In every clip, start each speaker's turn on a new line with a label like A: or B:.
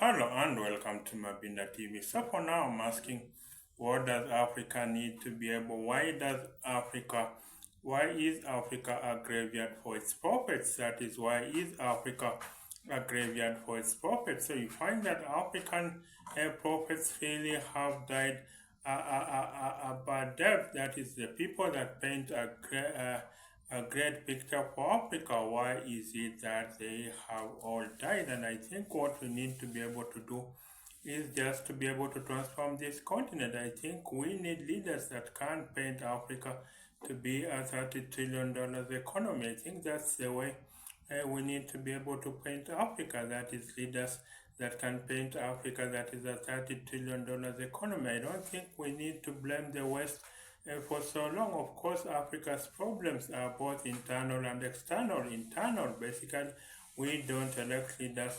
A: Hello and welcome to Mabinda TV. So for now, I'm asking, what does Africa need to be able? Why is Africa a graveyard for its prophets? That is, why is Africa a graveyard for its prophets? So you find that African prophets really have died a bad death. That is, the people that paint a great picture for Africa. Why is it that they have all died? And I think what we need to be able to do is just to be able to transform this continent. I think we need leaders that can paint Africa to be a $30 trillion economy. I think that's the way we need to be able to paint Africa. That is, leaders that can paint Africa that is a $30 trillion economy. I don't think we need to blame the West for so long. Of course, Africa's problems are both internal and external. Internal, basically, we don't elect leaders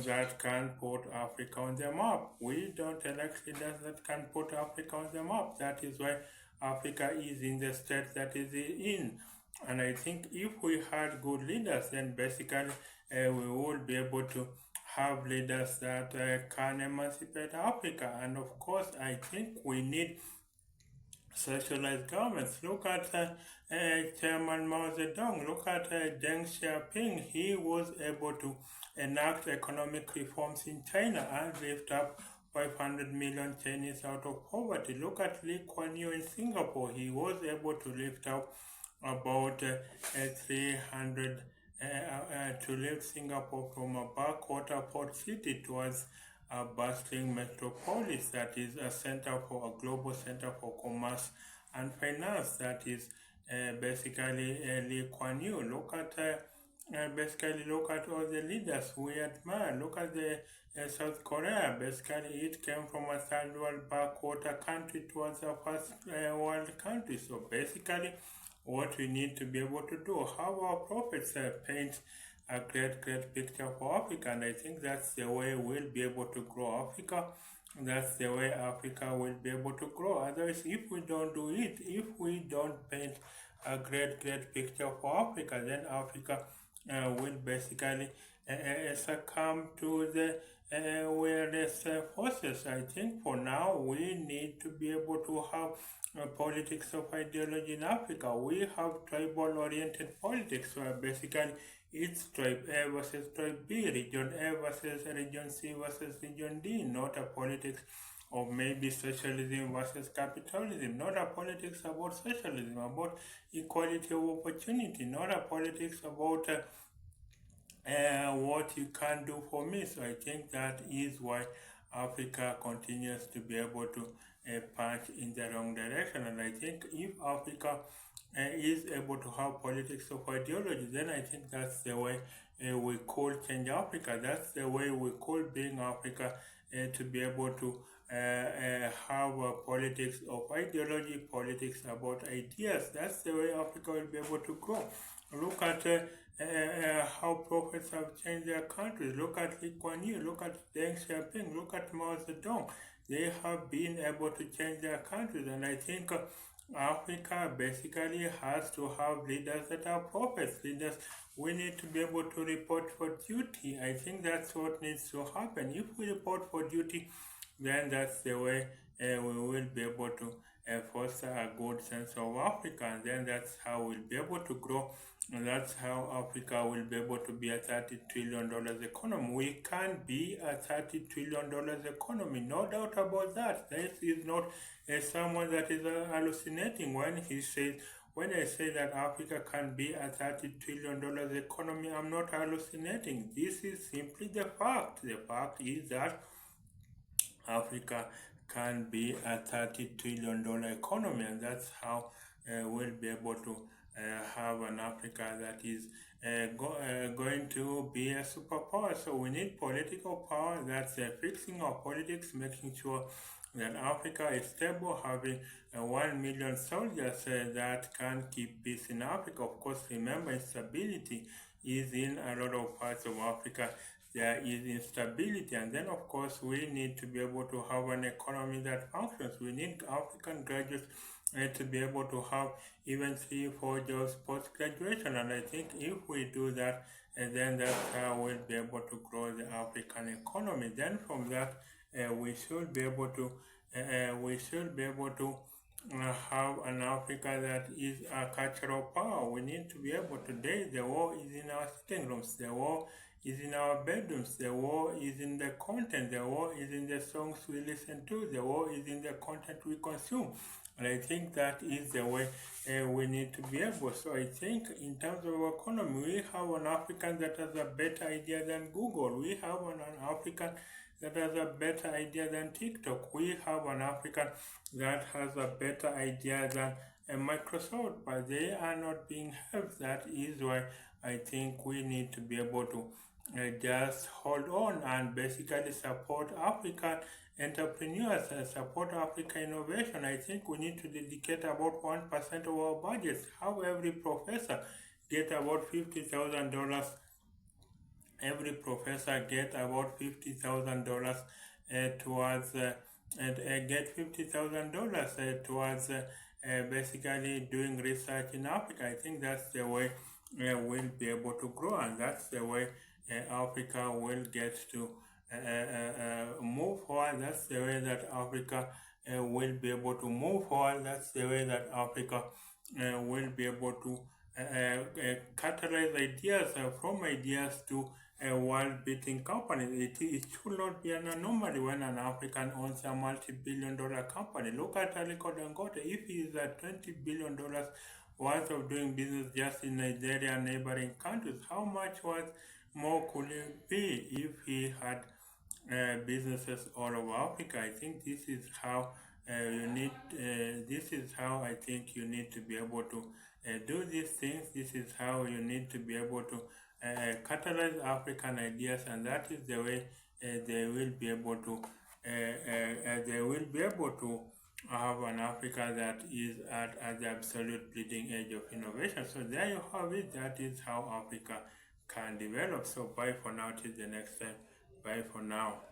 A: that can put Africa on the map. We don't elect leaders that can put Africa on the map. That is why Africa is in the state that is in. And I think if we had good leaders, then basically we would be able to have leaders that can emancipate Africa. And of course, I think we need socialized governments. Look at Chairman Mao Zedong. Look at Deng Xiaoping. He was able to enact economic reforms in China and lift up 500 million Chinese out of poverty. Look at Lee Kuan Yew in Singapore. He was able to lift up about 300 to lift Singapore from a backwater port city towards a bustling metropolis that is a global center for commerce and finance. That is basically Lee Kuan Yew. Look at all the leaders we admire. Look at the South Korea. Basically, it came from a third world backwater country towards a first world country. So basically, what we need to be able to do, how our prophets paint a great picture for Africa, and I think that's the way we'll be able to grow Africa. That's the way Africa will be able to grow. Otherwise, if we don't do it, if we don't paint a great picture for Africa, then Africa will basically succumb to the weirdest forces. I think for now we need to be able to have politics of ideology in Africa. We have tribal-oriented politics, where basically it's tribe A versus tribe B, region A versus region C versus region D, not a politics of maybe socialism versus capitalism, not a politics about socialism, about equality of opportunity, not a politics about what you can do for me. So I think that is why Africa continues to be able to punch in the wrong direction. And I think if Africa is able to have politics of ideology, then I think that's the way we could change Africa. That's the way we could bring Africa to be able to have politics of ideology, politics about ideas. That's the way Africa will be able to grow. Look at how prophets have changed their countries. Look at Lee Kuan Yew, look at Deng Xiaoping, look at Mao Zedong. They have been able to change their countries, and I think Africa basically has to have leaders that are prophets. Leaders, we need to be able to report for duty. I think that's what needs to happen. If we report for duty, then that's the way we will be able to foster a good sense of Africa, and then that's how we'll be able to grow. And that's how Africa will be able to be a $30 trillion economy. We can be a $30 trillion economy, no doubt about that. This is not someone that is hallucinating when I say that Africa can be a $30 trillion economy. I'm not hallucinating. This is simply the fact. The fact is that Africa can be a $30 trillion economy, and that's how we'll be able to have an Africa that is going to be a superpower. So we need political power that's fixing our politics, making sure that Africa is stable, having 1 million soldiers that can keep peace in Africa. Of course, remember, instability is in a lot of parts of Africa. There is instability, and then of course we need to be able to have an economy that functions. We need African graduates to be able to have even 3-4 jobs post-graduation, and I think if we do that, and then that's how we'll be able to grow the African economy. Then from that, we should be able to have an Africa that is a cultural power. We need to be able today. The war is in our sitting rooms. The war is in our bedrooms. The war is in the content. The war is in the songs we listen to. The war is in the content we consume. And I think that is the way we need to be able. So I think in terms of economy, we have an African that has a better idea than Google. We have an African that has a better idea than TikTok. We have an African that has a better idea than Microsoft, but they are not being helped. That is why I think we need to be able to just hold on and basically support African entrepreneurs and support African innovation. I think we need to dedicate about 1% of our budgets. How every professor get about $50,000. Every professor get about $50,000 towards and get $50,000 towards basically doing research in Africa. I think that's the way we'll be able to grow, and that's the way Africa will get to move forward. That's the way that Africa will be able to move forward. That's the way that Africa will be able to catalyze ideas from ideas to world-beating companies. It should not be an anomaly when an African owns a multi-billion-dollar company. Look at Aliko Dangote. If he is at $20 billion worth of doing business just in Nigeria and neighboring countries, how much more could it be if he had businesses all over Africa? I think this is how this is how I think you need to be able to do these things. This is how you need to be able to catalyze African ideas, and that is the way they will be able to have an Africa that is at the absolute bleeding edge of innovation. So there you have it. That is how Africa can develop. So bye for now till the next time. Bye for now.